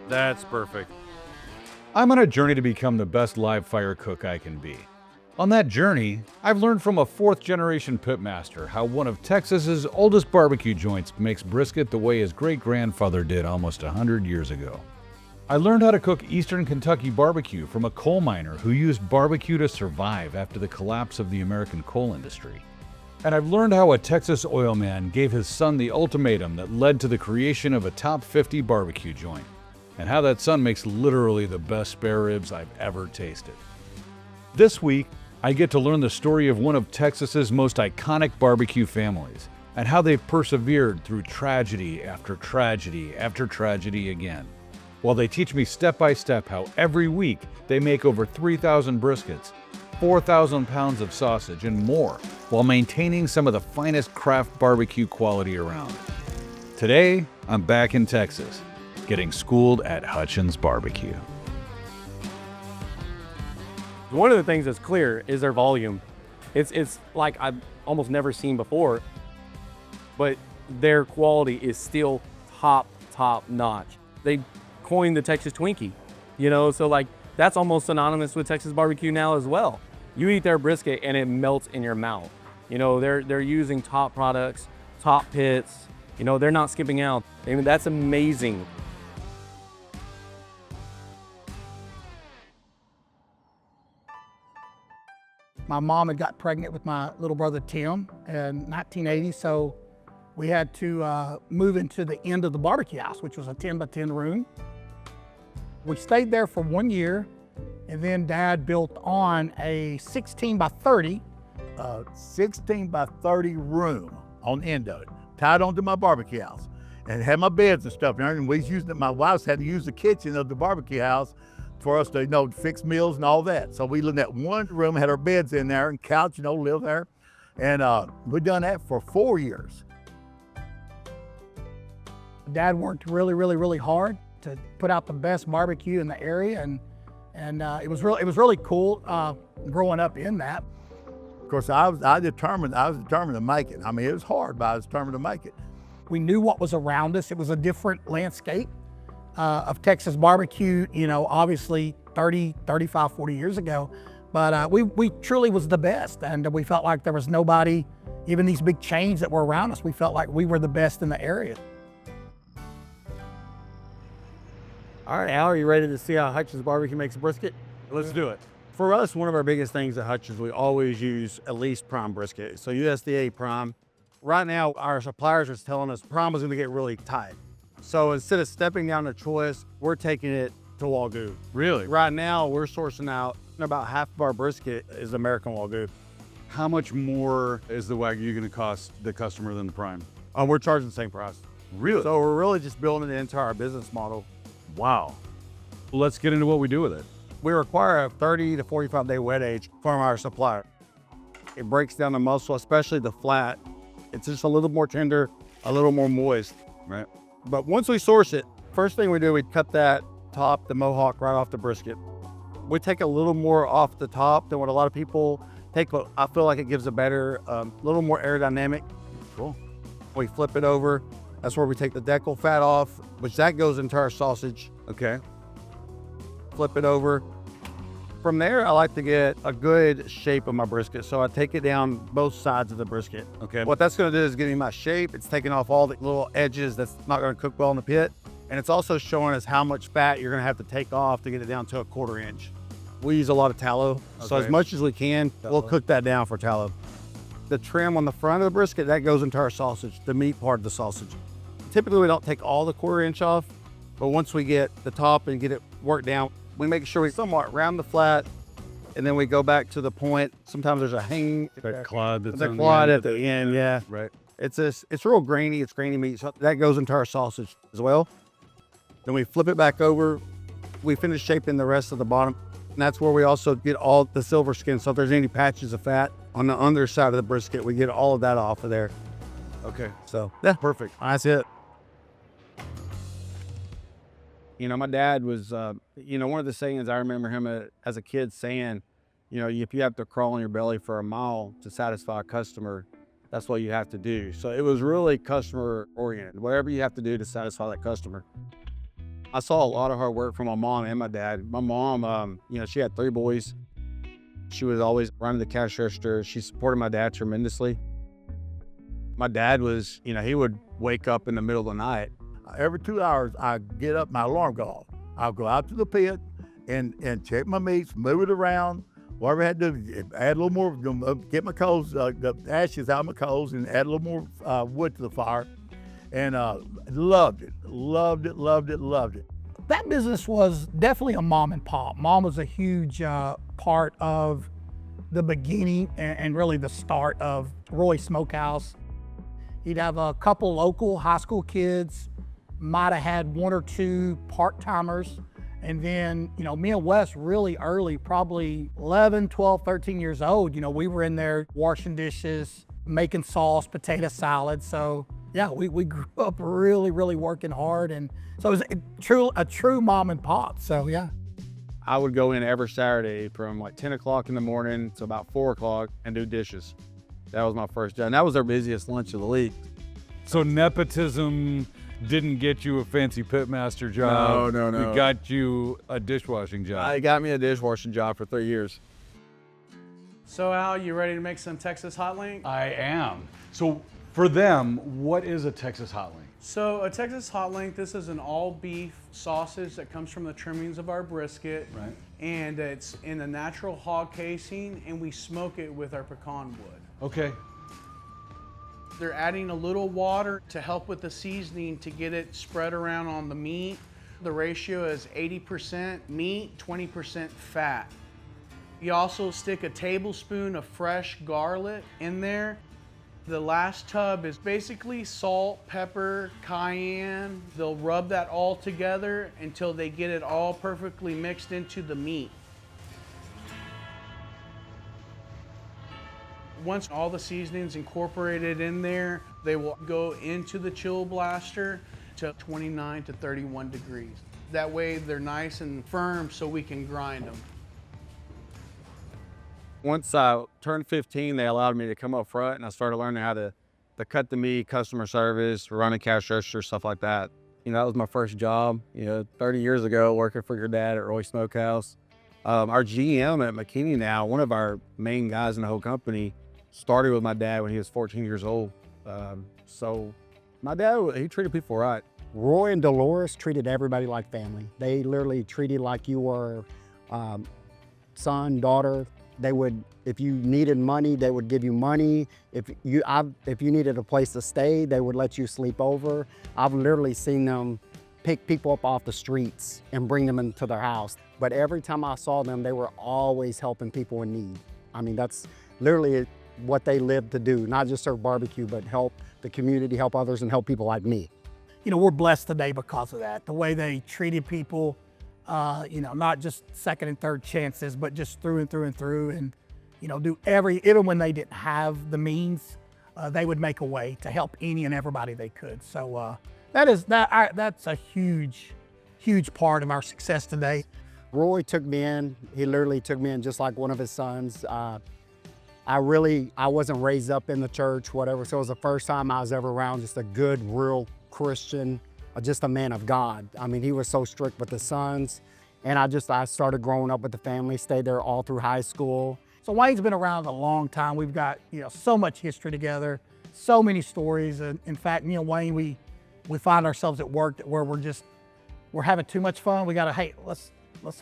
That's perfect. I'm on a journey to become the best live fire cook I can be. On that journey, I've learned from a fourth-generation pitmaster how one of Texas's oldest barbecue joints makes brisket the way his great-grandfather did almost 100 years ago. I learned how to cook Eastern Kentucky barbecue from a coal miner who used barbecue to survive after the collapse of the American coal industry. And I've learned how a Texas oil man gave his son the ultimatum that led to the creation of a top 50 barbecue joint, and how that son makes literally the best spare ribs I've ever tasted. This week, I get to learn the story of one of Texas's most iconic barbecue families, and how they've persevered through tragedy after tragedy after tragedy again, while they teach me step by step how every week they make over 3,000 briskets, 4,000 pounds of sausage, and more, while maintaining some of the finest craft barbecue quality around. Today, I'm back in Texas, getting schooled at Hutchins BBQ. One of the things that's clear is their volume. It's like I've almost never seen before, but their quality is still top notch. They coined the Texas Twinkie, so like that's almost synonymous with Texas barbecue now as well. You eat their brisket and it melts in your mouth. They're using top products, top pits. They're not skipping out. I mean, that's amazing. My mom had got pregnant with my little brother Tim in 1980, so we had to move into the end of the barbecue house, which was a 10 by 10 room. We stayed there for 1 year, and then Dad built on a 16 by 30. 16 by 30 room on the end of it, tied onto my barbecue house, and had my beds and stuff in there. And we was using it. My wife had to use the kitchen of the barbecue house for us to, fix meals and all that. So we lived in that one room, had our beds in there and couch, live there. And we done that for 4 years. Dad worked really hard to put out the best barbecue in the area, and it was really cool growing up in that. Of course, I was determined to make it. I mean, it was hard, but I was determined to make it. We knew what was around us. It was a different landscape of Texas barbecue, obviously 30, 35, 40 years ago. But we truly was the best, and we felt like there was nobody, even these big chains that were around us, we felt like we were the best in the area. All right, Al, are you ready to see how Hutchins BBQ makes a brisket? Let's do it. For us, one of our biggest things at Hutchins, we always use at least prime brisket. So USDA prime. Right now, our suppliers are telling us prime is gonna get really tight. So instead of stepping down the choice, we're taking it to Wagyu. Really? Right now, we're sourcing out about half of our brisket is American Wagyu. How much more is the Wagyu going to cost the customer than the prime? We're charging the same price. Really? So we're really just building it into our business model. Wow. Well, let's get into what we do with it. We require a 30 to 45 day wet age from our supplier. It breaks down the muscle, especially the flat. It's just a little more tender, a little more moist. Right. But once we source it, first thing we do, we cut that top, the mohawk, right off the brisket. We take a little more off the top than what a lot of people take, but I feel like it gives a better, little more aerodynamic. Cool. We flip it over. That's where we take the decal fat off, which that goes into our sausage. Okay. Flip it over. From there, I like to get a good shape of my brisket. So I take it down both sides of the brisket. Okay. What that's gonna do is give me my shape. It's taking off all the little edges that's not gonna cook well in the pit. And it's also showing us how much fat you're gonna have to take off to get it down to a 1/4 inch. We use a lot of tallow. So Okay. as much as we can, we'll cook that down for tallow. The trim on the front of the brisket, that goes into our sausage, the meat part of the sausage. Typically, we don't take all the 1/4 inch off, but once we get the top and get it worked down, we make sure we somewhat round the flat, and then we go back to the point. Sometimes there's a hang. That clod that's The on quad the at the end, yeah. Right. It's real grainy. It's grainy meat. So that goes into our sausage as well. Then we flip it back over. We finish shaping the rest of the bottom. And that's where we also get all the silver skin. So if there's any patches of fat on the underside of the brisket, we get all of that off of there. Okay. So yeah, Perfect. that's it. My dad was, one of the sayings I remember him as a kid saying, if you have to crawl on your belly for a mile to satisfy a customer, That's what you have to do. So it was really customer oriented, whatever you have to do to satisfy that customer. I saw a lot of hard work from my mom and my dad. My mom, she had 3 boys. She was always running the cash register. She supported my dad tremendously. My dad was, he would wake up in the middle of the night. Every 2 hours, I get up, my alarm go off. I'll go out to the pit and check my meats, move it around, whatever I had to do, add a little more, get my coals, the ashes out of my coals, and add a little more wood to the fire. And loved it. That business was definitely a mom and pop. Mom was a huge part of the beginning and really the start of Roy Smokehouse. He'd have a couple local high school kids, might have had 1 or 2 part-timers. And then, me and Wes really early, probably 11, 12, 13 years old, we were in there washing dishes, making sauce, potato salad. So yeah, we grew up really, really working hard. And so it was a true mom and pop. So yeah. I would go in every Saturday from like 10 o'clock in the morning to about 4 o'clock and do dishes. That was my first job. And that was our busiest lunch of the league. So nepotism didn't get you a fancy pitmaster job. No. It got you a dishwashing job. It got me a dishwashing job for 3 years. So Al, you ready to make some Texas hot link? I am. So for them, what is a Texas hot link? So a Texas hot link, this is an all beef sausage that comes from the trimmings of our brisket. Right. And it's in a natural hog casing, and we smoke it with our pecan wood. Okay. They're adding a little water to help with the seasoning to get it spread around on the meat. The ratio is 80% meat, 20% fat. You also stick a tablespoon of fresh garlic in there. The last tub is basically salt, pepper, cayenne. They'll rub that all together until they get it all perfectly mixed into the meat. Once all the seasonings incorporated in there, they will go into the chill blaster to 29 to 31 degrees. That way they're nice and firm so we can grind them. Once I turned 15, they allowed me to come up front, and I started learning how to cut the meat, customer service, run a cash register, stuff like that. That was my first job, 30 years ago, working for your dad at Roy Smokehouse. Our GM at McKinney now, one of our main guys in the whole company, started with my dad when he was 14 years old. So my dad, he treated people right. Roy and Dolores treated everybody like family. They literally treated like you were son, daughter. They would, if you needed money, they would give you money. If you needed a place to stay, they would let you sleep over. I've literally seen them pick people up off the streets and bring them into their house. But every time I saw them, they were always helping people in need. I mean, that's literally what they lived to do, not just serve barbecue, but help the community, help others, and help people like me. We're blessed today because of that. The way they treated people, not just second and third chances, but just through and through and through, and even when they didn't have the means, they would make a way to help any and everybody they could. So that's a huge part of our success today. Roy took me in. He literally took me in just like one of his sons. I wasn't raised up in the church, whatever. So it was the first time I was ever around just a good, real Christian, just a man of God. I mean, he was so strict with the sons. And I started growing up with the family, stayed there all through high school. So Wayne's been around a long time. We've got, so much history together, so many stories. And in fact, me and Wayne, we find ourselves at work where we're having too much fun. We gotta, hey, let's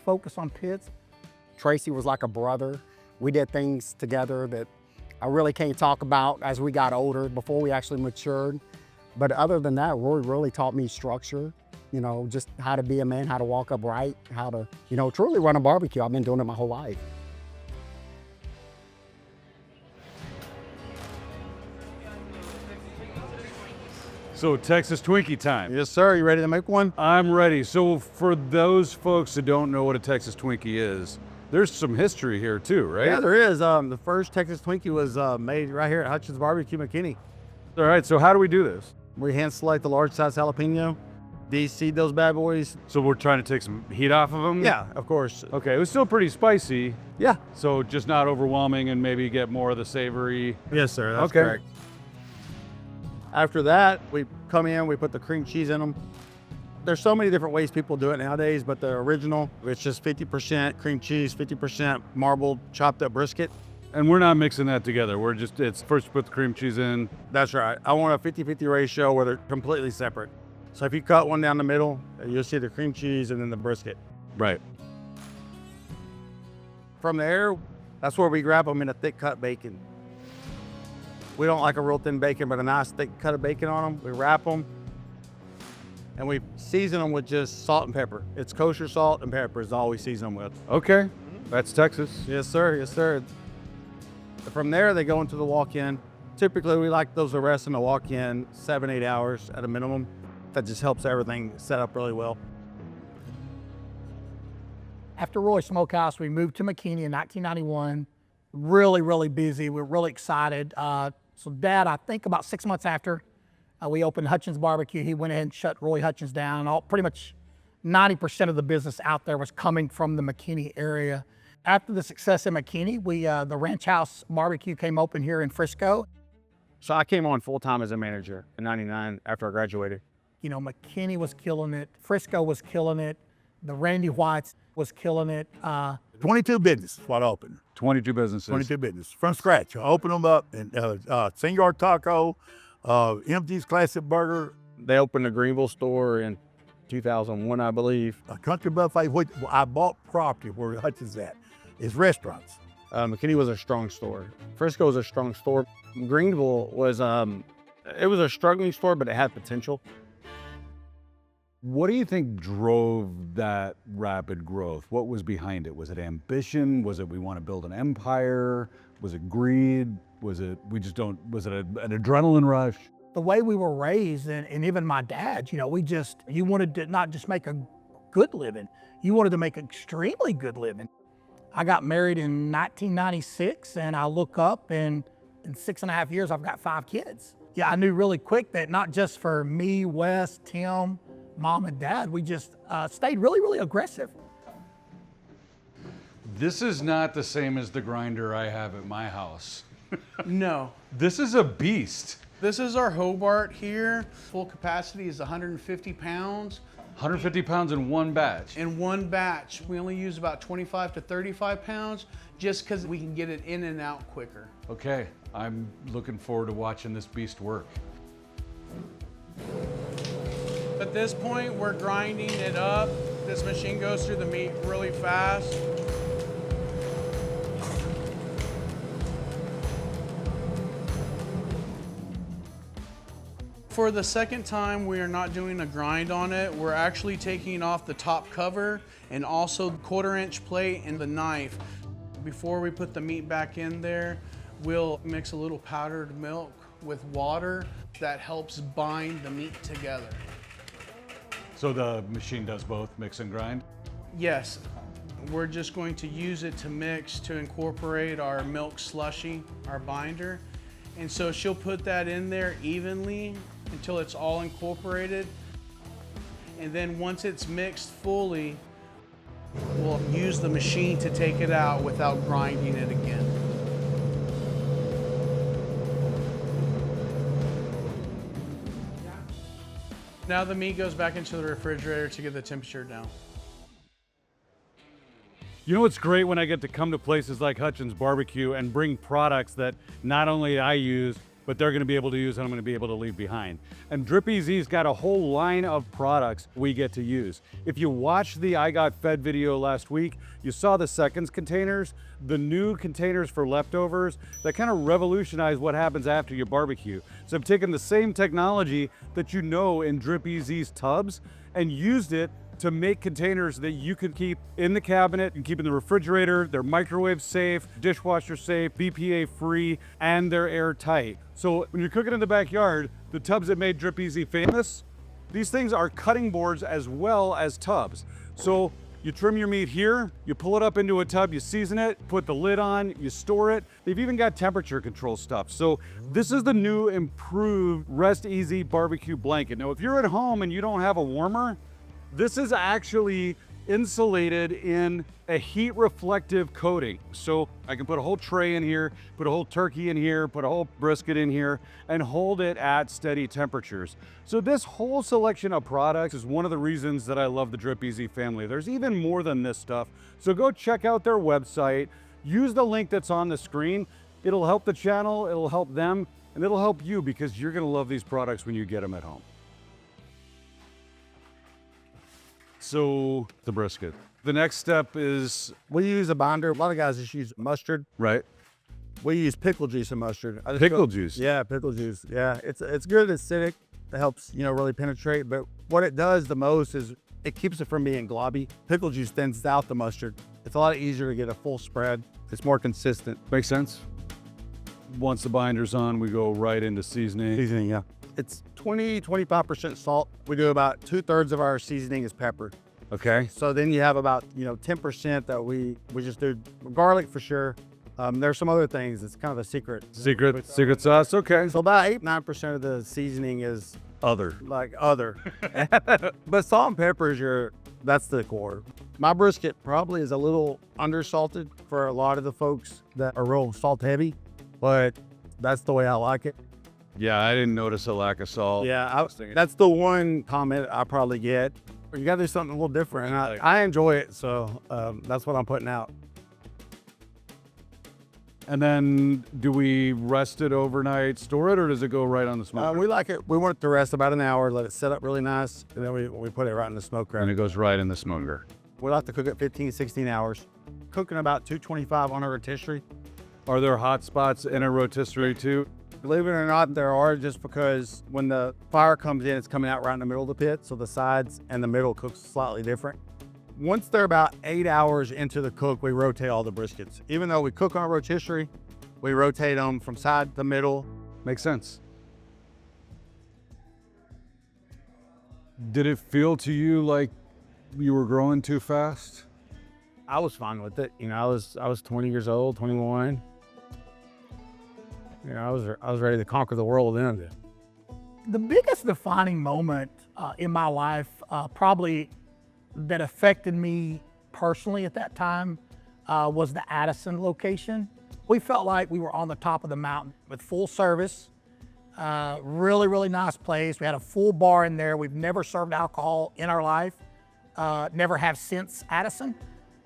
focus on pits. Tracy was like a brother. We did things together that I really can't talk about as we got older, before we actually matured. But other than that, Roy really taught me structure, just how to be a man, how to walk upright, how to, truly run a barbecue. I've been doing it my whole life. So Texas Twinkie time. Yes, sir. You ready to make one? I'm ready. So for those folks that don't know what a Texas Twinkie is, there's some history here too, right? Yeah, there is. The first Texas Twinkie was made right here at Hutchins BBQ McKinney. All right, so how do we do this? We hand select the large size jalapeno, de-seed those bad boys. So we're trying to take some heat off of them? Yeah, of course. Okay, it was still pretty spicy. Yeah. So just not overwhelming and maybe get more of the savory. Yes, sir. That's okay. correct. After that, we come in, we put the cream cheese in them. There's so many different ways people do it nowadays, but the original, it's just 50% cream cheese, 50% marbled chopped up brisket. And we're not mixing that together. We're just, it's first put the cream cheese in. That's right. I want a 50-50 ratio where they're completely separate. So if you cut one down the middle, you'll see the cream cheese and then the brisket. Right. From there, that's where we grab them in a thick cut bacon. We don't like a real thin bacon, but a nice thick cut of bacon on them. We wrap them and we season them with just salt and pepper. It's kosher salt and pepper is all we season them with. Okay, that's Texas. Yes, sir. Yes, sir. From there, they go into the walk-in. Typically, we like those to rest in the walk-in 7-8 hours at a minimum. That just helps everything set up really well. After Roy Smokehouse, we moved to McKinney in 1991. Really, really busy. We're really excited. So Dad, I think about 6 months after we opened Hutchins BBQ, he went ahead and shut Roy Hutchins down. Pretty much 90% of the business out there was coming from the McKinney area. After the success in McKinney, the Ranch House Barbecue came open here in Frisco. So I came on full-time as a manager in '99 after I graduated. You know, McKinney was killing it. Frisco was killing it. The Randy Whites was killing it. 22 businesses what I opened. 22 businesses. 22 businesses from scratch. I opened them up and Senor Taco, MG's Classic Burger, They opened a Greenville store in 2001, I believe. a Country Buffet, which I bought property where Hutchins at. It's restaurants. McKinney was a strong store. Frisco was a strong store. Greenville was, it was a struggling store, but it had potential. What do you think drove that rapid growth? What was behind it? Was it ambition? Was it we want to build an empire? Was it greed? Was it was it an adrenaline rush? The way we were raised, and even my dad, you know, you wanted to not just make a good living, you wanted to make an extremely good living. I got married in 1996, and I look up, and in 6.5 years, I've got 5 kids. Yeah, I knew really quick that not just for me, Wes, Tim, Mom, and Dad, we just stayed really, really aggressive. This is not the same as the grinder I have at my house. No. This is a beast. This is our Hobart here. Full capacity is 150 pounds. 150 pounds in one batch. In one batch, we only use about 25 to 35 pounds just because we can get it in and out quicker. Okay, I'm looking forward to watching this beast work. At this point, we're grinding it up. This machine goes through the meat really fast. For the second time, we are not doing a grind on it. We're actually taking off the top cover and also the 1/4-inch plate and the knife. Before we put the meat back in there, we'll mix a little powdered milk with water that helps bind the meat together. So the machine does both, mix and grind? Yes, we're just going to use it to mix to incorporate our milk slushy, our binder. And so she'll put that in there evenly until it's all incorporated. And then once it's mixed fully, we'll use the machine to take it out without grinding it again. Now the meat goes back into the refrigerator to get the temperature down. You know what's great when I get to come to places like Hutchins BBQ and bring products that not only I use, but they're gonna be able to use and I'm gonna be able to leave behind. And Drip EZ's got a whole line of products we get to use. If you watched the I Got Fed video last week, you saw the seconds containers, the new containers for leftovers that kind of revolutionize what happens after you barbecue. So I've taken the same technology that you know in Drip EZ's tubs and used it to make containers that you can keep in the cabinet and keep in the refrigerator. They're microwave safe, dishwasher safe, BPA free, and they're airtight. So when you're cooking in the backyard, the tubs that made Drip EZ famous, these things are cutting boards as well as tubs. So you trim your meat here, you pull it up into a tub, you season it, put the lid on, you store it. They've even got temperature control stuff. So this is the new improved Rest Easy barbecue blanket. Now, if you're at home and you don't have a warmer, this is actually insulated in a heat reflective coating. So I can put a whole tray in here, put a whole turkey in here, put a whole brisket in here, and hold it at steady temperatures. So this whole selection of products is one of the reasons that I love the Drip Easy family. There's even more than this stuff. So go check out their website, use the link that's on the screen. It'll help the channel, it'll help them, and it'll help you because you're gonna love these products when you get them at home. So the brisket. The next step is, We use a binder. A lot of guys just use mustard. right, We use pickle juice and mustard. I just pickle feel- juice. Yeah, pickle juice. Yeah, it's good. It's acidic. It helps, really penetrate. But what it does the most is it keeps it from being globby. Pickle juice thins out the mustard. It's a lot easier to get a full spread. It's more consistent. Makes sense. Once the binder's on, we go right into seasoning. Seasoning, yeah. It's 25% salt. We do about 2/3 of our seasoning is pepper. Okay. So then you have about 10% that we just do garlic for sure. There's some other things. It's kind of a secret. Secret sauce. Okay. So about 8-9% of the seasoning is Other. like other. But salt and pepper is that's the core. My brisket probably is a little undersalted for a lot of the folks that are real salt heavy, but that's the way I like it. Yeah, I didn't notice a lack of salt. Yeah, that's the one comment I probably get. You got to do something a little different. And I enjoy it, so that's what I'm putting out. And then do we rest it overnight, store it, or does it go right on the smoker? We like it. We want it to rest about an hour, let it set up really nice, and then we put it right in the smoker. And it goes right in the smoker. We like to cook it 15, 16 hours. Cooking about 225 on a rotisserie. Are there hot spots in a rotisserie too? Believe it or not, there are, just because when the fire comes in, it's coming out right in the middle of the pit, so the sides and the middle cooks slightly different. Once they're about 8 hours into the cook, we rotate all the briskets. Even though we cook on a rotisserie, we rotate them from side to middle. Makes sense. Did it feel to you like you were growing too fast? I was fine with it. I was 20 years old, 21. I was ready to conquer the world then. The biggest defining moment in my life, probably that affected me personally at that time, was the Addison location. We felt like we were on the top of the mountain with full service. Really, really nice place. We had a full bar in there. We've never served alcohol in our life. Never have since Addison.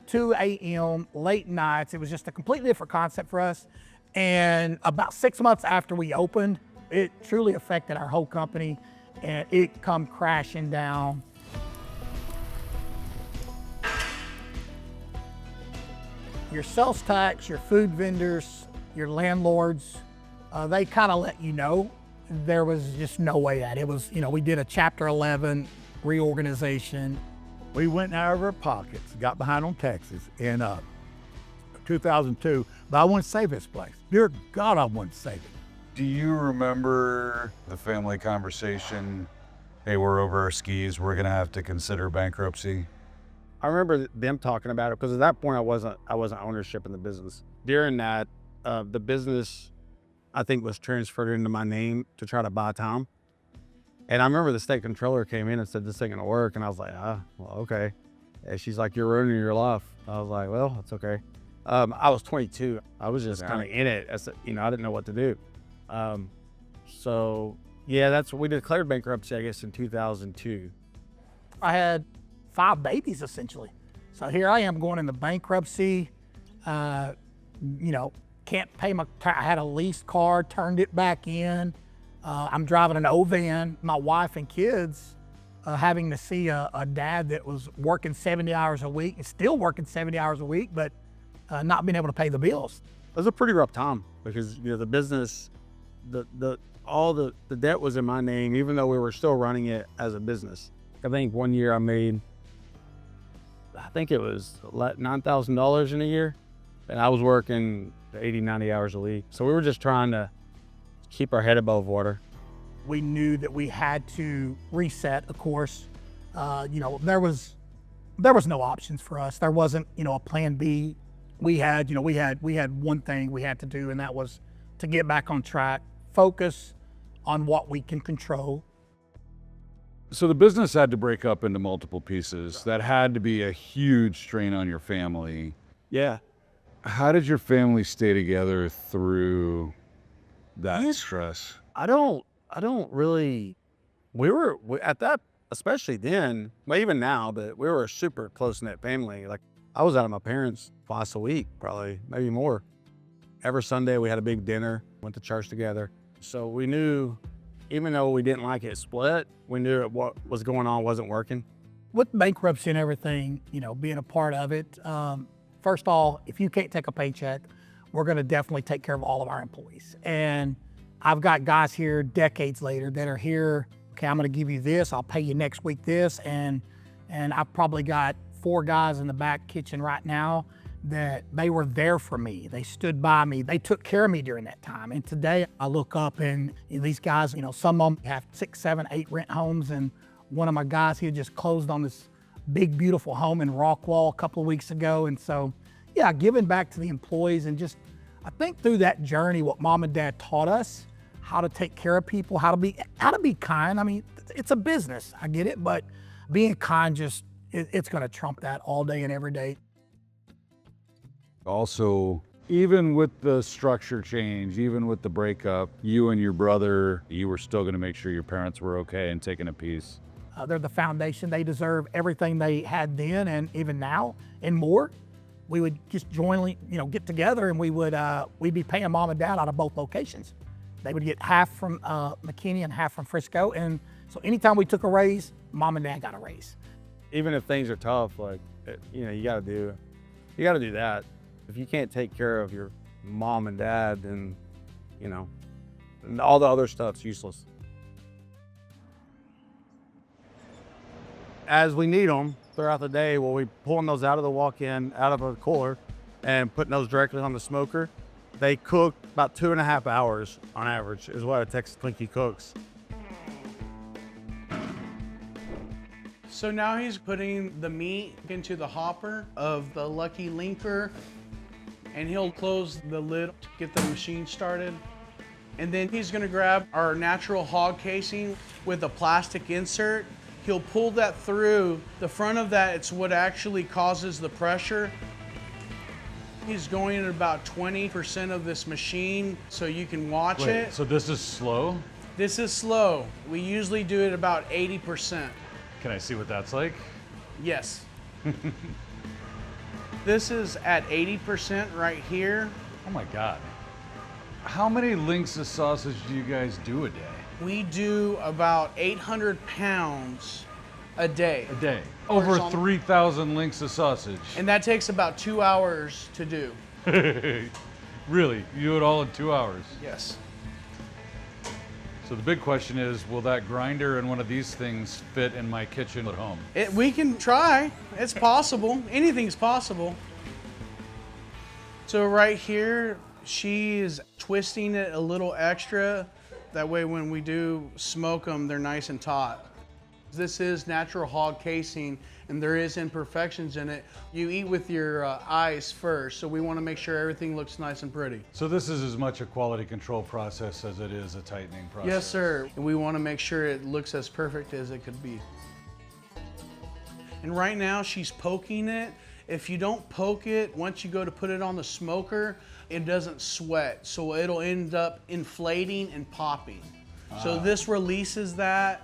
2 a.m., late nights. It was just a completely different concept for us. And about 6 months after we opened, it truly affected our whole company, and it come crashing down. Your sales tax, your food vendors, your landlords, they kind of let you know there was just no way that. It was, we did a Chapter 11 reorganization. We went out of our pockets, got behind on taxes in 2002, but I want to save this place. Dear God, I want to save it. Do you remember the family conversation? Hey, we're over our skis. We're gonna have to consider bankruptcy. I remember them talking about it because at that point I wasn't ownership in the business. During that, the business I think was transferred into my name to try to buy time. And I remember the state controller came in and said, "This ain't gonna work." And I was like, well, okay. And she's like, "You're ruining your life." I was like, "Well, it's okay." I was 22. I was just kind of in it. I didn't know what to do. So yeah, that's what we declared bankruptcy, I guess, in 2002. I had 5 babies essentially. So here I am going into bankruptcy. Can't pay I had a lease car, turned it back in. I'm driving an O-van. My wife and kids having to see a dad that was working 70 hours a week and still working 70 hours a week, but not being able to pay the bills. It was a pretty rough time because the business, all the debt was in my name, even though we were still running it as a business. I think one year I made, I think it was $9,000 in a year, and I was working 80, 90 hours a week. So we were just trying to keep our head above water. We knew that we had to reset, of course. There was no options for us. There wasn't, a plan B. We had one thing we had to do, and that was to get back on track, focus on what we can control. So the business had to break up into multiple pieces. That had to be a huge strain on your family. Yeah. How did your family stay together through that stress? I don't really, at that, especially then, but even now, but we were a super close-knit family. Like, I was out at my parents twice a week, probably, maybe more. Every Sunday we had a big dinner, went to church together. So we knew, even though we didn't like it split, we knew what was going on wasn't working. With bankruptcy and everything, being a part of it, first of all, if you can't take a paycheck, we're gonna definitely take care of all of our employees. And I've got guys here decades later that are here, okay, I'm gonna give you this, I'll pay you next week this, and I've probably got 4 guys in the back kitchen right now that they were there for me. They stood by me. They took care of me during that time. And today I look up and these guys, some of them have 6, 7, 8 rent homes. And one of my guys here just closed on this big, beautiful home in Rockwall a couple of weeks ago. And so, yeah, giving back to the employees and just, I think through that journey, what mom and dad taught us, how to take care of people, how to be kind. I mean, it's a business, I get it, but being kind it's gonna trump that all day and every day. Also, even with the structure change, even with the breakup, you and your brother, you were still going to make sure your parents were okay and taking a piece. They're the foundation. They deserve everything they had then and even now and more. We would just jointly, get together and we'd be paying mom and dad out of both locations. They would get half from McKinney and half from Frisco. And so anytime we took a raise, mom and dad got a raise. Even if things are tough, like, you gotta do that. If you can't take care of your mom and dad, then, and all the other stuff's useless. As we need them throughout the day, we'll be pulling those out of the walk-in, out of a cooler, and putting those directly on the smoker. They cook about 2.5 hours on average, is what a Texas Twinkie cooks. So now he's putting the meat into the hopper of the Lucky Linker, and he'll close the lid to get the machine started. And then he's gonna grab our natural hog casing with a plastic insert. He'll pull that through. The front of that, it's what actually causes the pressure. He's going at about 20% of this machine so you can watch it. So this is slow? This is slow. We usually do it about 80%. Can I see what that's like? Yes. This is at 80% right here. Oh my God. How many links of sausage do you guys do a day? We do about 800 pounds a day. A day. Over 3,000 links of sausage. And that takes about 2 hours to do. Really? You do it all in 2 hours? Yes. So the big question is, will that grinder and one of these things fit in my kitchen at home? We can try. It's possible. Anything's possible. So right here, she's twisting it a little extra. That way when we do smoke them, they're nice and taut. This is natural hog casing, and there is imperfections in it. You eat with your eyes first, so we want to make sure everything looks nice and pretty. So this is as much a quality control process as it is a tightening process? Yes, sir. And we want to make sure it looks as perfect as it could be. And right now she's poking it. If you don't poke it, once you go to put it on the smoker, it doesn't sweat. So it'll end up inflating and popping. So this releases that.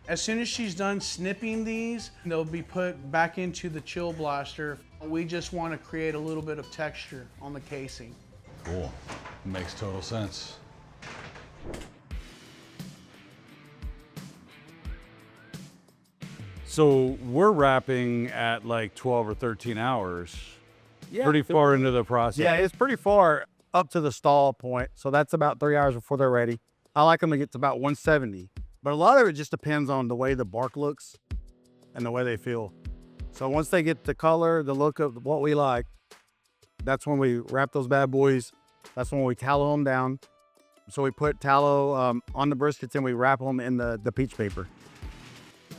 As soon as she's done snipping these, they'll be put back into the chill blaster. We just want to create a little bit of texture on the casing. Cool. Makes total sense. So we're wrapping at like 12 or 13 hours. Yeah, Pretty far into the process. Yeah, it's pretty far up to the stall point. So that's about 3 hours before they're ready. I like them to get to about 170. But a lot of it just depends on the way the bark looks and the way they feel. So once they get the color, the look of what we like, that's when we wrap those bad boys. That's when we tallow them down. So we put tallow on the briskets and we wrap them in the peach paper.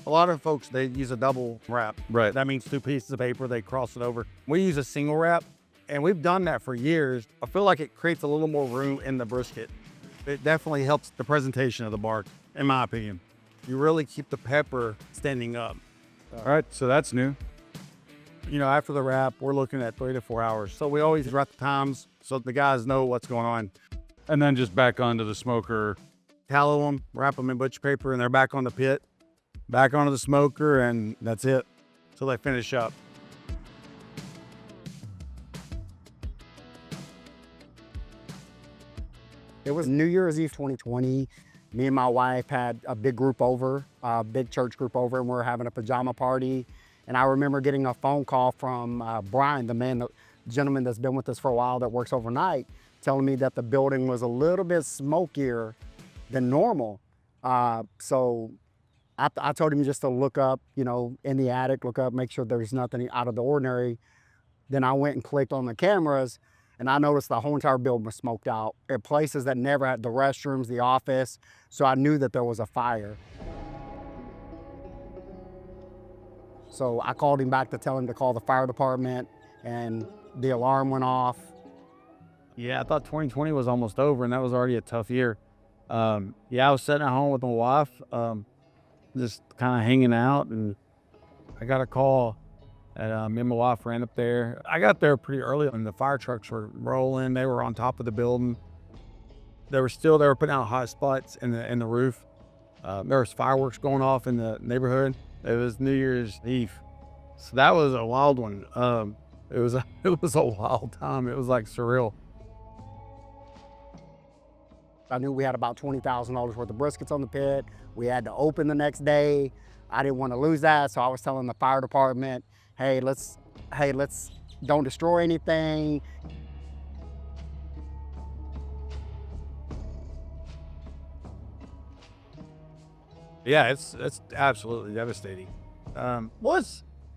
A lot of folks, they use a double wrap. Right. That means 2 pieces of paper, they cross it over. We use a single wrap, and we've done that for years. I feel like it creates a little more room in the brisket. It definitely helps the presentation of the bark, in my opinion. you really keep the pepper standing up. All right, so that's new. You know, after the wrap, we're looking at 3 to 4 hours. So we always wrap the times so the guys know what's going on. And then just back onto the smoker. Tallow them, wrap them in butcher paper, and they're back on the pit, back onto the smoker, and that's it till they finish up. It was New Year's Eve 2020. Me and my wife had a big group over, a big church group over, and we were having a pajama party. And I remember getting a phone call from Brian, the gentleman that's been with us for a while that works overnight, telling me that the building was a little bit smokier than normal. So I told him just to look up, you know, in the attic, look up, make sure there's nothing out of the ordinary. Then I went and clicked on the cameras, and I noticed the whole entire building was smoked out at places that never had the restrooms, the office. So I knew that there was a fire. So I called him back to tell him to call the fire department, and the alarm went off. Yeah, I thought 2020 was almost over, and that was already a tough year. Yeah, I was sitting at home with my wife, just kind of hanging out, and I got a call. And me and my wife ran up there. I got there pretty early, and the fire trucks were rolling. They were on top of the building. They were putting out hot spots in the roof. There was fireworks going off in the neighborhood. It was New Year's Eve, so that was a wild one. It was a wild time. It was like surreal. I knew we had about $20,000 worth of briskets on the pit. We had to open the next day. I didn't want to lose that, so I was telling the fire department, hey, let's don't destroy anything. Yeah, it's absolutely devastating. Well,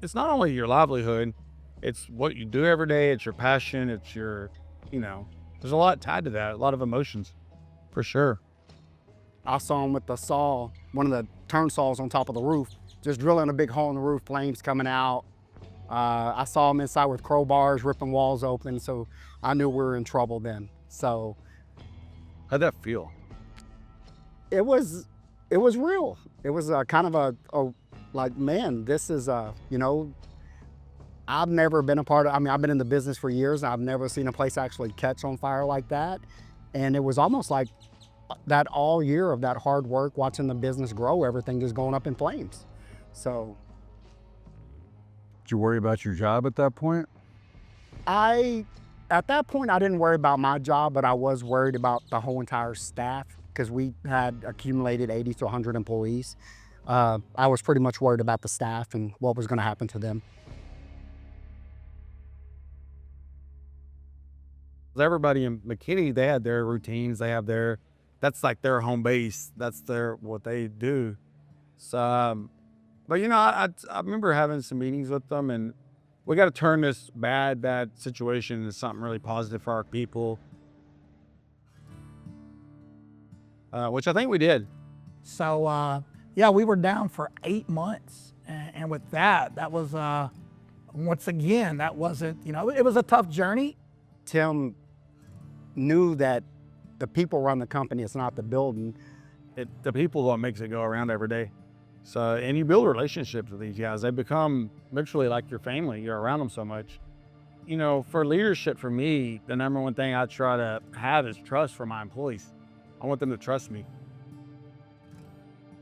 it's not only your livelihood, it's what you do every day. It's your passion. It's your, you know, there's a lot tied to that. A lot of emotions, for sure. I saw him with the saw, one of the turn saws on top of the roof, just drilling a big hole in the roof, flames coming out. I saw him inside with crowbars, ripping walls open, so I knew we were in trouble then. So How'd that feel? it was real. It was kind of a like, man, this is, you know, I've never been a part of, I mean, I've been in the business for years. I've never seen a place actually catch on fire like that. And it was almost like that all year of that hard work, watching the business grow, everything just going up in flames. So Did you worry about your job at that point? at that point, I didn't worry about my job, but I was worried about the whole entire staff because we had accumulated 80 to 100 employees. I was pretty much worried about the staff and what was going to happen to them. Everybody in McKinney, they had their routines. That's like their home base. That's what they do. So, but you know, I remember having some meetings with them, and we got to turn this bad situation into something really positive for our people. Which I think we did. So, yeah, we were down for 8 months. And with that was, once again, that wasn't, you know, it was a tough journey. Tim knew that the people run the company, it's not the building. The people what makes it go around every day. So, and you build relationships with these guys. They become literally like your family. You're around them so much. You know, for leadership, for me, the number one thing I try to have is trust for my employees. I want them to trust me.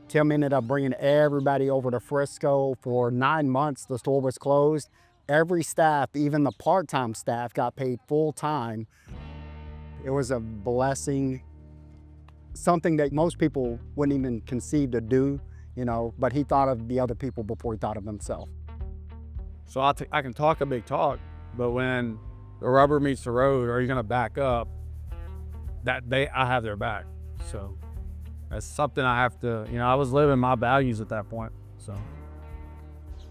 Tim ended up bringing everybody over to Frisco. For 9 months, the store was closed. Every staff, even the part-time staff, got paid full-time. It was a blessing, something that most people wouldn't even conceive to do, you know, but he thought of the other people before he thought of himself. So I can talk a big talk, but when the rubber meets the road, are you gonna back up? I have their back. So that's something I have to, you know, I was living my values at that point, so.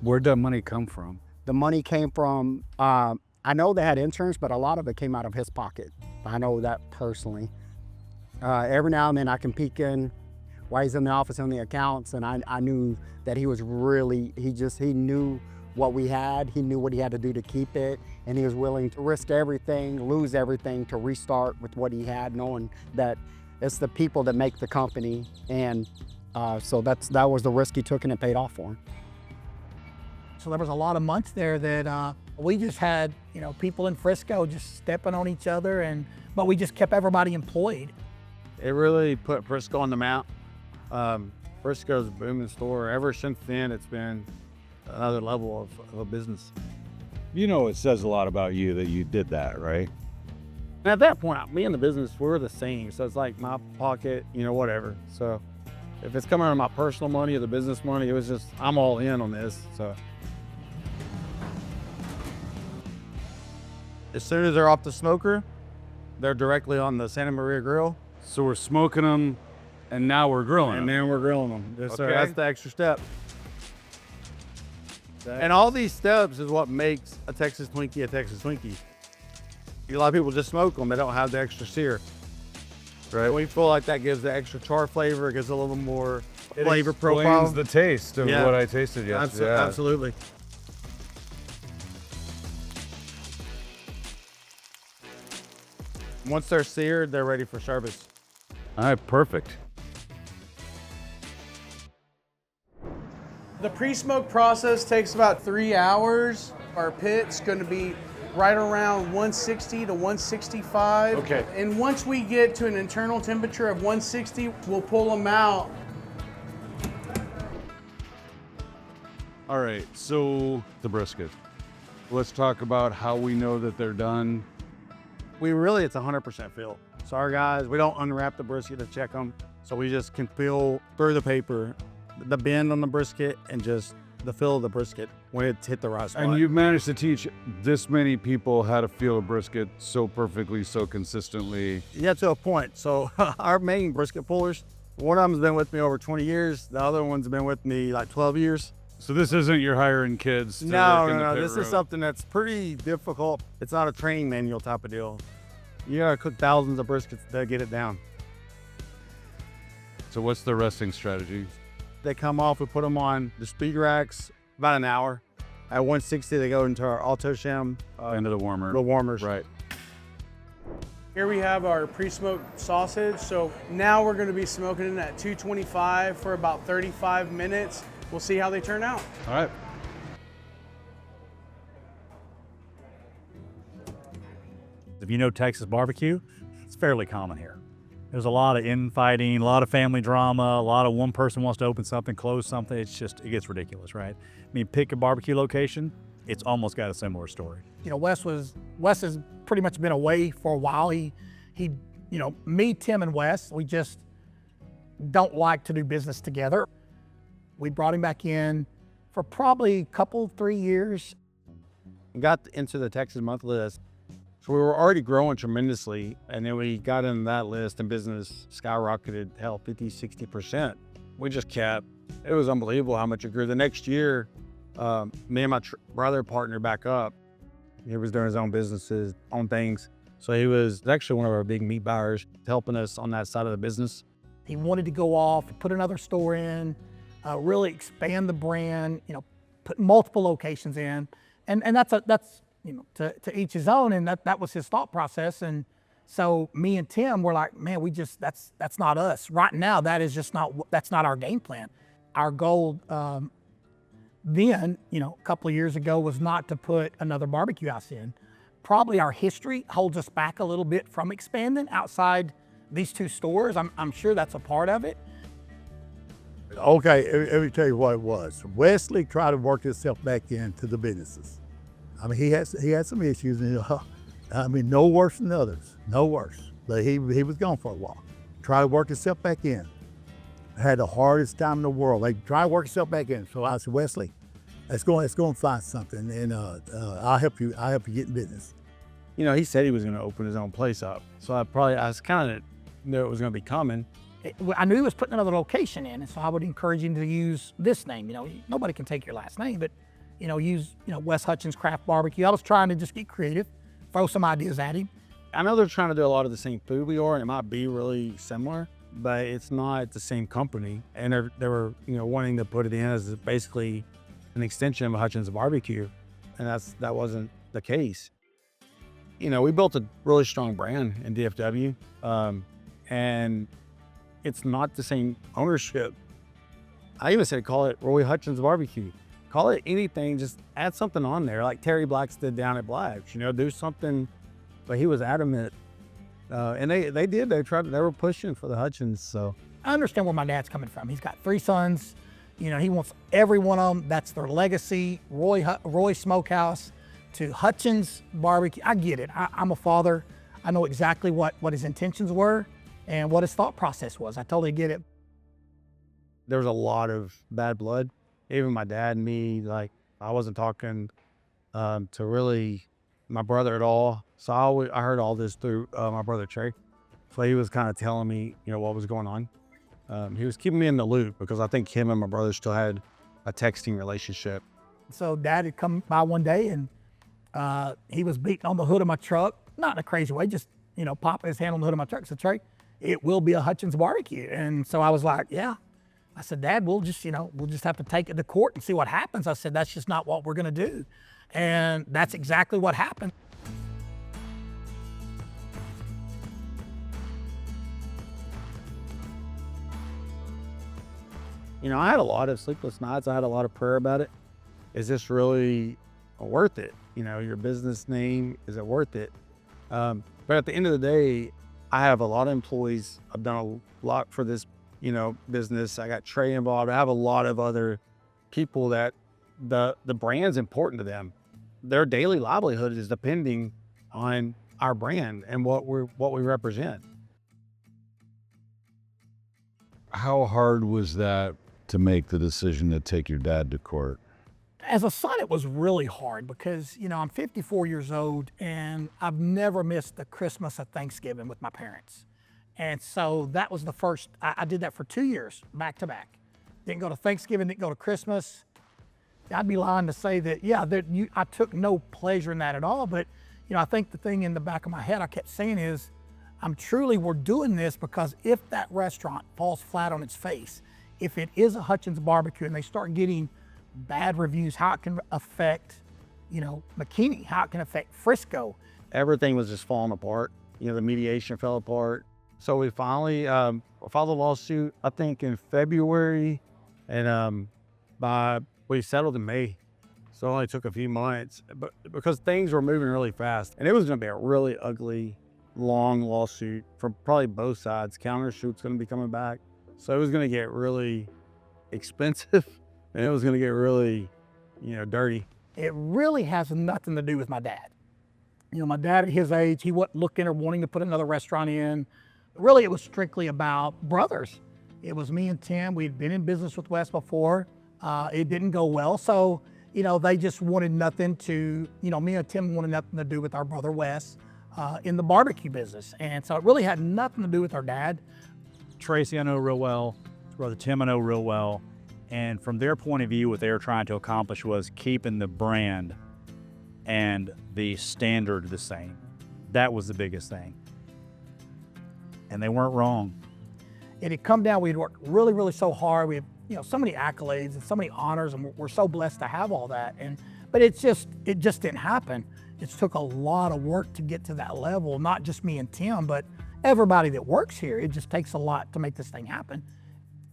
Where'd that money come from? The money came from, I know they had insurance, but a lot of it came out of his pocket. I know that personally. Every now and then I can peek in while he's in the office on the accounts, and I knew that he was really, he knew what we had, he knew what he had to do to keep it, and he was willing to risk everything, lose everything to restart with what he had, knowing that it's the people that make the company. And So that was the risk he took, and it paid off for him. So there was a lot of months there that we just had, people in Frisco just stepping on each other, but we just kept everybody employed. It really put Frisco on the map. Frisco's a booming store. Ever since then, it's been another level of a business. It says a lot about you that you did that, right? And at that point, me and the business, we're the same. So it's like my pocket, whatever. So if it's coming out of my personal money or the business money, it was just, I'm all in on this. So as soon as they're off the smoker, they're directly on the Santa Maria grill. So we're smoking them, and now we're grilling And them. then we're grilling them. Yes, sir. Okay. That's the extra step. And all these steps is what makes a Texas Twinkie a Texas Twinkie. A lot of people just smoke them. They don't have the extra sear. Right. We feel like that gives the extra char flavor. It gives a little more flavor profile. Explains the taste of Yeah. what I tasted yesterday. Absolutely. Once they're seared, they're ready for service. All right, perfect. The pre-smoke process takes about 3 hours. Our pit's going to be right around 160 to 165. Okay. And once we get to an internal temperature of 160, we'll pull them out. All right, so the brisket. Let's talk about how we know that they're done. It's 100% feel. So our guys, we don't unwrap the brisket to check them. So we just can feel through the paper, the bend on the brisket, and just the feel of the brisket when it's hit the right spot. And you've managed to teach this many people how to feel a brisket so perfectly, so consistently. Yeah, to a point. So our main brisket pullers, one of them's been with me over 20 years. The other one's been with me like 12 years. So this isn't you're hiring kids to No, work in the no, pit this is road. something that's pretty difficult. It's not a training manual type of deal. You gotta cook thousands of briskets to get it down. So what's the resting strategy? They come off, we put them on the speed racks about an hour. At 160, they go into our auto sham, Into the warmer. the warmers. Right. Here we have our pre-smoked sausage. So now we're going to be smoking it at 225 for about 35 minutes. We'll see how they turn out. All right. If you know Texas barbecue, it's fairly common here. There's a lot of infighting, a lot of family drama, a lot of one person wants to open something, close something. It gets ridiculous, right? I mean, pick a barbecue location, it's almost got a similar story. Wes has pretty much been away for a while. Me, Tim, and Wes, we just don't like to do business together. We brought him back in for probably a couple, 3 years. Got into the Texas month list. So we were already growing tremendously. And then we got in that list and business skyrocketed, 50, 60%. We just kept, it was unbelievable how much it grew. The next year, me and my brother partnered back up. He was doing his own businesses, own things. So he was actually one of our big meat buyers, helping us on that side of the business. He wanted to go off, put another store in, really expand the brand, put multiple locations in. And that's to each his own, and that was his thought process. And so me and Tim were like, man, that's not us. Right now, that's not our game plan. Our goal then, a couple of years ago, was not to put another barbecue house in. Probably our history holds us back a little bit from expanding outside these two stores. I'm sure that's a part of it. Okay, let me tell you what it was. Wesley tried to work himself back into the businesses. I mean, he had some issues, and no worse than others, no worse. But he was gone for a while. Tried to work himself back in. Had the hardest time in the world. Like, try to work himself back in. So I said, Wesley, let's go and find something, and I'll help you get in business. He said he was going to open his own place up. So I was kind of knew it was going to be coming. I knew he was putting another location in, and so I would encourage him to use this name. Nobody can take your last name, but use Wes Hutchins Craft Barbecue. I was trying to just get creative, throw some ideas at him. I know they're trying to do a lot of the same food we are, and it might be really similar, but it's not the same company. And they were wanting to put it in as basically an extension of Hutchins BBQ, and that wasn't the case. We built a really strong brand in DFW, and it's not the same ownership I even said, call it Roy Hutchins BBQ. Call it anything, just add something on there, like Terry Blacks did down at Black's, you know, do something. But he was adamant. And they did, they were pushing for the Hutchins, so. I understand where my dad's coming from. He's got 3 sons. You know, he wants every one of them. That's their legacy. Roy Smokehouse to Hutchins BBQ. I get it. I'm a father. I know exactly what his intentions were and what his thought process was. I totally get it. There was a lot of bad blood. Even my dad and me, like, I wasn't talking to really my brother at all. So I heard all this through my brother Trey. So he was kind of telling me, you know, what was going on. He was keeping me in the loop because I think him and my brother still had a texting relationship. So Dad had come by one day and he was beating on the hood of my truck, not in a crazy way, just, you know, popping his hand on the hood of my truck. I said, Trey, it will be a Hutchins BBQ. And so I was like, yeah. I said, Dad, we'll just have to take it to court and see what happens. I said, that's just not what we're gonna do. And that's exactly what happened. You know, I had a lot of sleepless nights. I had a lot of prayer about it. Is this really worth it? You know, your business name, is it worth it? But at the end of the day, I have a lot of employees. I've done a lot for this, you know, business. I got Trey involved. I have a lot of other people that the brand's important to them. Their daily livelihood is depending on our brand and what we represent. How hard was that to make the decision to take your dad to court? As a son, it was really hard because, you know, I'm 54 years old and I've never missed a Christmas or Thanksgiving with my parents. And so that was the first, I did that for 2 years, back to back. Didn't go to Thanksgiving, didn't go to Christmas. I'd be lying to say that, yeah, I took no pleasure in that at all. But, you know, I think the thing in the back of my head I kept saying is, we're doing this because if that restaurant falls flat on its face, if it is a Hutchins BBQ and they start getting bad reviews, how it can affect, you know, McKinney, how it can affect Frisco. Everything was just falling apart. You know, the mediation fell apart. So we finally filed a lawsuit, I think in February, and we settled in May. So it only took a few months, but because things were moving really fast, and it was going to be a really ugly, long lawsuit from probably both sides. Countersuit's going to be coming back, so it was going to get really expensive, and it was going to get really, you know, dirty. It really has nothing to do with my dad. You know, my dad at his age, he wasn't looking or wanting to put another restaurant in. Really, it was strictly about brothers. It was me and Tim. We'd been in business with Wes before. It didn't go well. So, you know, they just wanted nothing to, you know, me and Tim wanted nothing to do with our brother Wes in the barbecue business. And so it really had nothing to do with our dad. Tracy I know real well, brother Tim I know real well. And from their point of view, what they were trying to accomplish was keeping the brand and the standard the same. That was the biggest thing. And they weren't wrong. It had come down, we'd worked really, really so hard. We had, you know, so many accolades and so many honors, and we're so blessed to have all that. But it just didn't happen. It took a lot of work to get to that level, not just me and Tim, but everybody that works here. It just takes a lot to make this thing happen.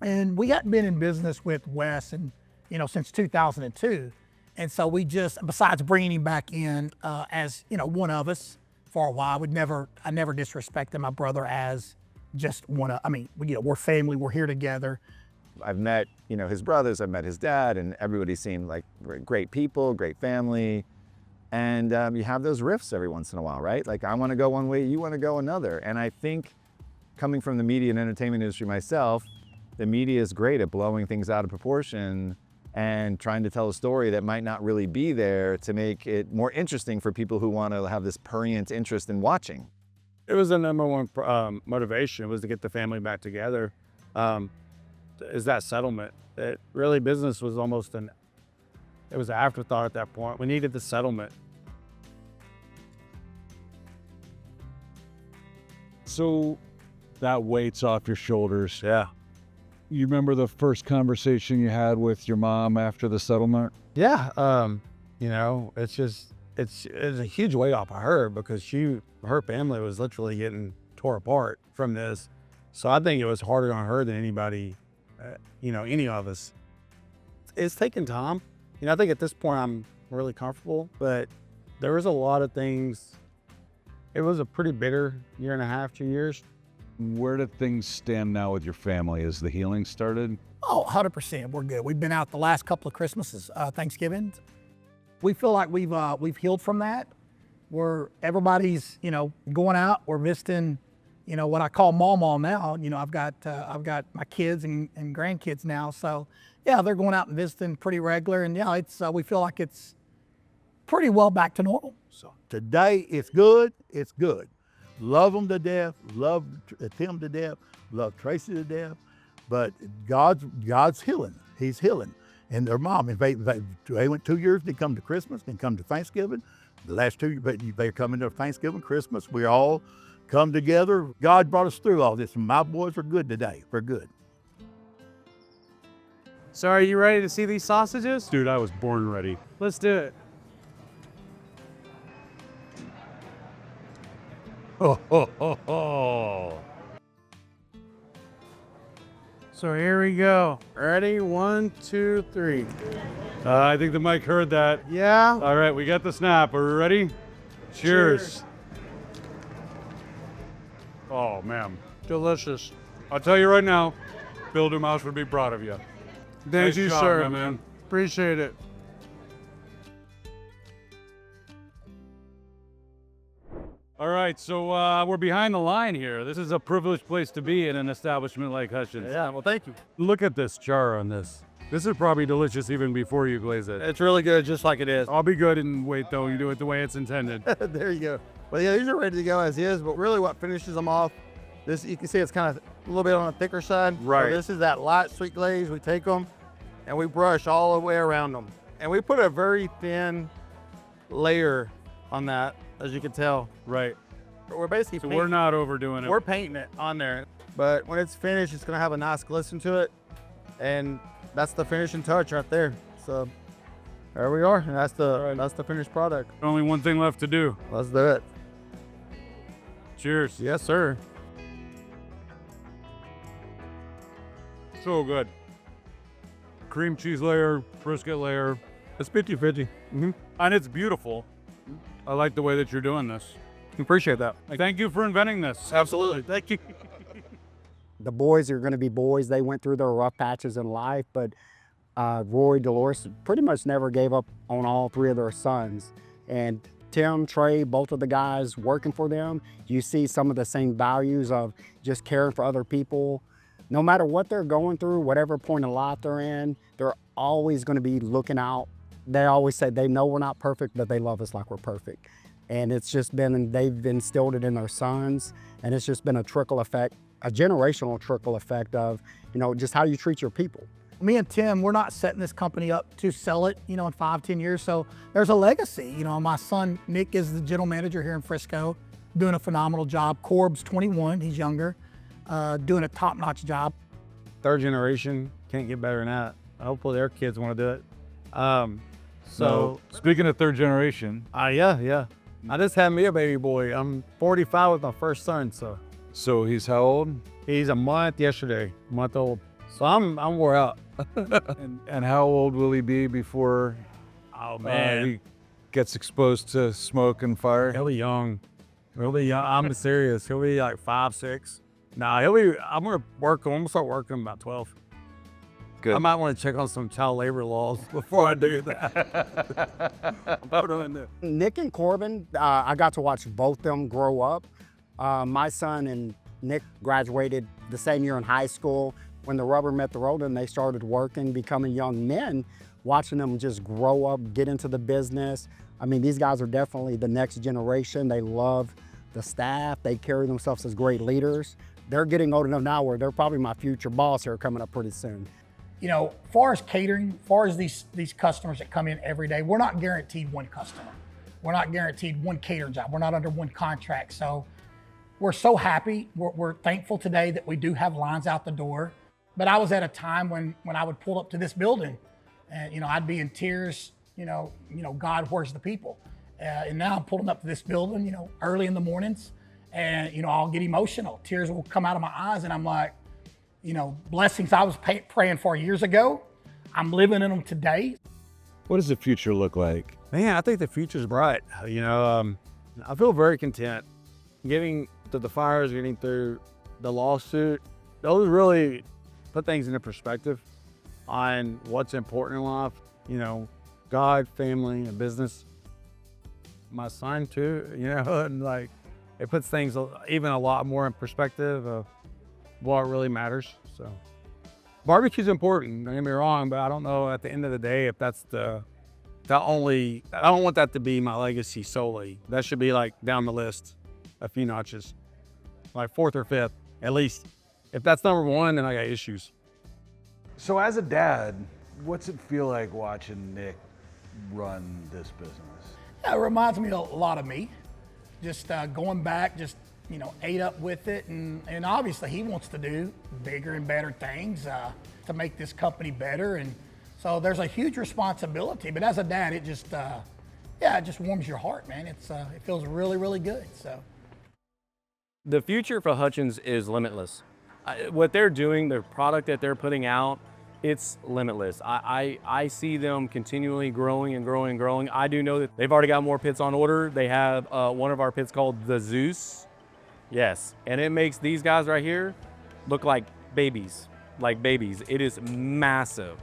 And we hadn't been in business with Wes since 2002. And so we just, besides bringing him back in as, you know, one of us for a while, I never disrespected my brother as just one of, we're family, we're here together. I've met, you know, his brothers, I've met his dad, and everybody seemed like great people, great family. And you have those riffs every once in a while, right? Like, I want to go one way, you want to go another. And I think coming from the media and entertainment industry myself, the media is great at blowing things out of proportion and trying to tell a story that might not really be there to make it more interesting for people who want to have this prurient interest in watching. It was the number one motivation, was to get the family back together. Is that settlement. That really business was almost it was an afterthought at that point. We needed the settlement. So that weight's off your shoulders. Yeah. You remember the first conversation you had with your mom after the settlement? Yeah. You know, it's a huge weight off of her because her family was literally getting tore apart from this. So I think it was harder on her than anybody any of us. It's taken time. I think at this point I'm really comfortable, but there was a lot of things. It was a pretty bitter 1.5 to 2 years. Where do things stand now with your family? Has the healing started? Oh, 100%. We're good. We've been out the last couple of Christmases, Thanksgiving. We feel like we've healed from that. Where everybody's, going out. We're visiting, what I call mall now. I've got my kids and grandkids now. So yeah, they're going out and visiting pretty regular. And yeah, we feel like it's pretty well back to normal. So today it's good. It's good. Love them to death. Love Tim to death. Love Tracy to death. But God's healing. He's healing. And their mom, if they went 2 years, they come to Christmas, then come to Thanksgiving. The last 2 years, but they're coming to Thanksgiving, Christmas. We all come together. God brought us through all this, and my boys are good today. We're good. So are you ready to see these sausages? Dude, I was born ready. Let's do it. So here we go. Ready? 1, 2, 3. I think the mic heard that. Yeah. All right, we got the snap. Are we ready? Cheers. Oh, man. Delicious. I'll tell you right now, Bill Dumas would be proud of you. Thank Nice you, job, sir. my man. Appreciate it. All right, so we're behind the line here. This is a privileged place to be in an establishment like Hutchins. Yeah, well, thank you. Look at this char on this. This is probably delicious even before you glaze it. It's really good, just like it is. I'll be good and wait though. You do it the way it's intended. There you go. Well, yeah, these are ready to go as is, but really what finishes them off, this, you can see it's kind of a little bit on the thicker side. Right. So this is that light sweet glaze. We take them and we brush all the way around them. And we put a very thin layer on that, as you can tell. Right. We're basically So we're not overdoing it. We're painting it on there. But when it's finished, it's gonna have a nice glisten to it. And that's the finishing touch right there. So there we are. And that's the finished product. Only one thing left to do. Let's do it. Cheers. Yes, sir. So good. Cream cheese layer, brisket layer. It's 50-50. And it's beautiful. I like the way that you're doing this. Appreciate that. Thank you for inventing this. Absolutely. Thank you. The boys are going to be boys. They went through their rough patches in life, but Roy, Dolores pretty much never gave up on all three of their sons. And Tim, Trey, both of the guys working for them, you see some of the same values of just caring for other people. No matter what they're going through, whatever point of life they're in, they're always going to be looking out. They always say they know we're not perfect, but they love us like we're perfect. And it's just been, they've instilled it in their sons, and it's just been a trickle effect, a generational trickle effect of, just how you treat your people. Me and Tim, we're not setting this company up to sell it, in 5-10 years. So there's a legacy. My son, Nick, is the general manager here in Frisco, doing a phenomenal job. Corb's 21, he's younger, doing a top-notch job. Third generation, can't get better than that. Hopefully their kids want to do it. So speaking of third generation. Yeah. I just had me a baby boy. I'm 45 with my first son, so. So he's how old? He's a month yesterday, a month old. So I'm wore out. and how old will he be before he gets exposed to smoke and fire? He'll be young. I'm serious. He'll be like 5, 6. Nah, I'm gonna start working about 12. Good. I might want to check on some child labor laws before I do that. Nick and Corbin, I got to watch both them grow up. My son and Nick graduated the same year in high school. When the rubber met the road and they started working, becoming young men, watching them just grow up, get into the business. I mean, these guys are definitely the next generation. They love the staff. They carry themselves as great leaders. They're getting old enough now where they're probably my future boss here coming up pretty soon. Far as catering, far as these customers that come in every day, we're not guaranteed one customer. We're not guaranteed one catering job. We're not under one contract. So we're so happy. We're thankful today that we do have lines out the door. But I was at a time when I would pull up to this building and, I'd be in tears, God, where's the people? And now I'm pulling up to this building, early in the mornings and, I'll get emotional. Tears will come out of my eyes and I'm like, blessings I was praying for years ago. I'm living in them today. What does the future look like? Man, I think the future's bright. I feel very content. Getting to the fires, getting through the lawsuit, those really put things into perspective on what's important in life. God, family, and business. My son too, and like it puts things even a lot more in perspective of what really matters. So barbecue's important, don't get me wrong, but I don't know at the end of the day if that's the only, I don't want that to be my legacy solely. That should be like down the list a few notches, like fourth or fifth at least. If that's number one, then I got issues. So as a dad, what's it feel like watching Nick run this business? Yeah, it reminds me a lot of me. Just going back, just ate up with it, and obviously he wants to do bigger and better things to make this company better, and so there's a huge responsibility. But as a dad, it just it just warms your heart, man. It feels really, really good. So The future for Hutchins is limitless. What they're doing, the product that they're putting out, it's limitless. I see them continually growing and growing and growing. I do know that they've already got more pits on order. They have one of our pits called the Zeus. Yes, and it makes these guys right here look like babies, It is massive.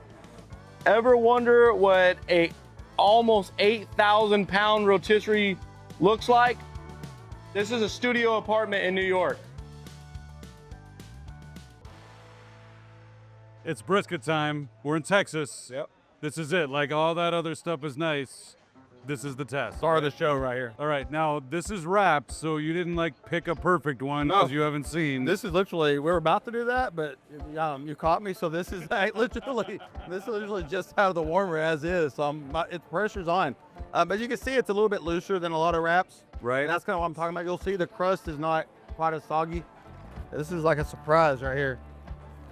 Ever wonder what a almost 8,000 pound rotisserie looks like? This is a studio apartment in New York. It's brisket time. We're in Texas. Yep. This is it. Like all that other stuff is nice. This is the test. Start of the show right here. All right, now this is wrapped, so you didn't like pick a perfect one No. because you haven't seen. This is literally, we were about to do that, but you caught me. So this is literally just out of the warmer as is. So pressure's on. As you can see, it's a little bit looser than a lot of wraps. Right. And that's kind of what I'm talking about. You'll see the crust is not quite as soggy. This is like a surprise right here.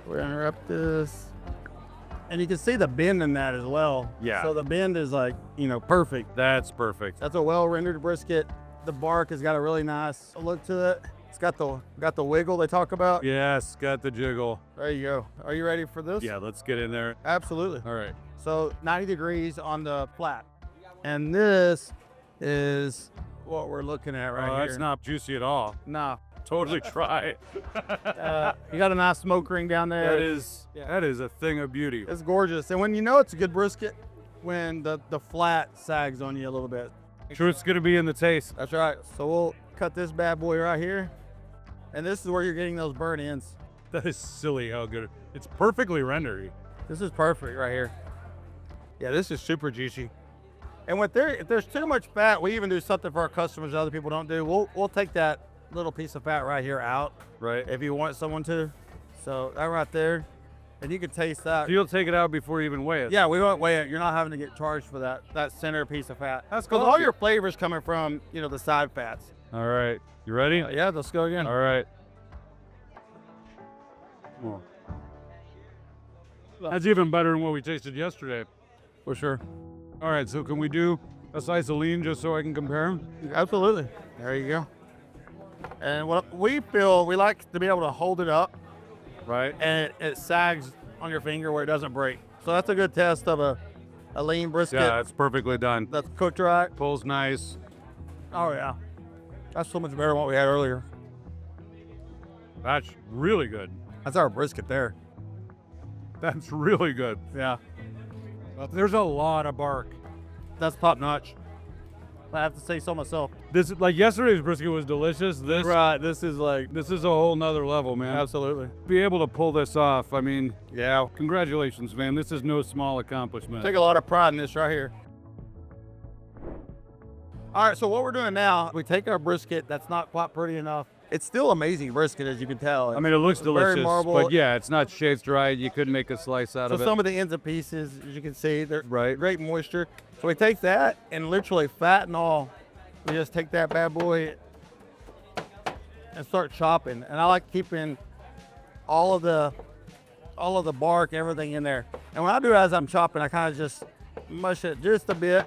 We're gonna wrap this. And you can see the bend in that as well. Yeah. So the bend is like, perfect. That's perfect. That's a well-rendered brisket. The bark has got a really nice look to it. It's got the wiggle they talk about. Yes, got the jiggle. There you go. Are you ready for this? Yeah, let's get in there. Absolutely. All right. So 90 degrees on the flat. And this is what we're looking at right here. That's not juicy at all. No. Totally try. You got a nice smoke ring down there. That is a thing of beauty. It's gorgeous. And when you know it's a good brisket, when the flat sags on you a little bit. Truth's gonna be in the taste. That's right. So we'll cut this bad boy right here. And this is where you're getting those burnt ends. That is silly how good. It's perfectly rendery. This is perfect right here. Yeah, this is super juicy. And if there's too much fat, we even do something for our customers that other people don't do. We'll take that little piece of fat right here out, Right. if you want someone to. So that right there, and you can taste that. So you'll take it out before you even weigh it. Yeah, we won't weigh it. You're not having to get charged for that center piece of fat. That's because cool. all your flavors coming from the side fats. All right. You ready? Yeah, let's go again. All right. That's even better than what we tasted yesterday. For sure. All right, so can we do a slice of lean just so I can compare them? Absolutely. There you go. And what we feel, we like to be able to hold it up, Right. and it sags on your finger where it doesn't break. So that's a good test of a lean brisket Yeah, it's perfectly done. that's cooked right. Pulls nice. Oh yeah, that's so much better than what we had earlier. That's really good. That's our brisket there. That's really good. Yeah, There's a lot of bark. that's top notch. I have to say so myself. This like yesterday's brisket was delicious. This This is like, this is a whole nother level, man. absolutely. Be able to pull this off. I mean, Yeah. congratulations, man. This is no small accomplishment. Take a lot of pride in this right here. All right, so what we're doing now, we take our brisket that's not quite pretty enough. It's still amazing brisket, as you can tell. I mean, it looks It's very delicious, marble. but yeah, it's not shades dried. You couldn't make a slice out So of it. some of the ends and pieces, as you can see, they're Right. great moisture. So we take that and literally fat and all, we just take that bad boy and start chopping. And I like keeping all of the bark, everything in there. And when I do it as I'm chopping, I kind of just mush it just a bit.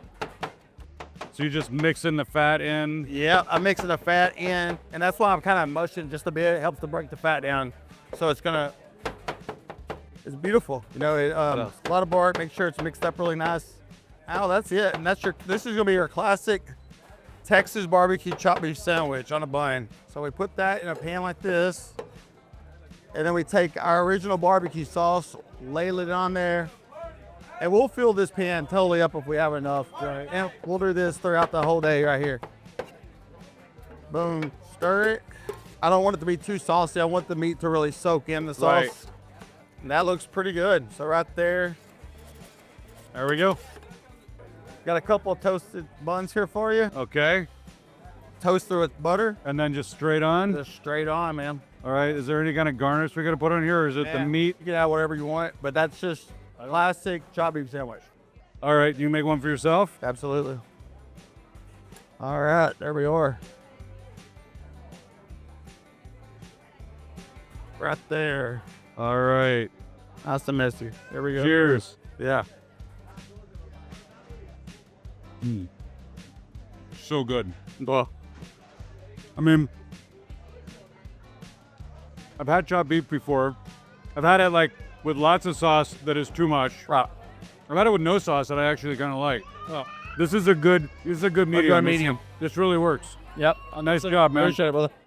So you're just mixing the fat in. Yeah, I'm mixing the fat in, and that's why I'm kind of mushing just a bit. It helps to break the fat down. So it's gonna It's beautiful. You know, a lot of bark. Make sure it's mixed up really nice. Oh, that's it. And this is gonna be your classic Texas barbecue chopped beef sandwich on a bun. So we put that in a pan like this, and then we take our original barbecue sauce, ladle it on there, and we'll fill this pan totally up if we have enough. Right. And we'll do this throughout the whole day right here. Boom, stir it. I don't want it to be too saucy. I want the meat to really soak in the sauce. Right. And that looks pretty good. So right there. There we go. Got a couple of toasted buns here for you. Okay. Toasted with butter. And then just straight on. Just straight on, man. All right. Is there any kind of garnish we got to put on here, or is it the meat? You can add whatever you want, but that's just a classic chopped beef sandwich. All right. You make one for yourself? Absolutely. All right. There we are. Right there. All right. Nice and messy. There we go. Cheers. Yeah. So good. Well, I mean, I've had chopped beef before. I've had it like with lots of sauce that is too much. right. I've had it with no sauce that I actually kind of like. Oh. This is a good medium. medium. This really works. Yep. Nice job, man. Appreciate it, brother.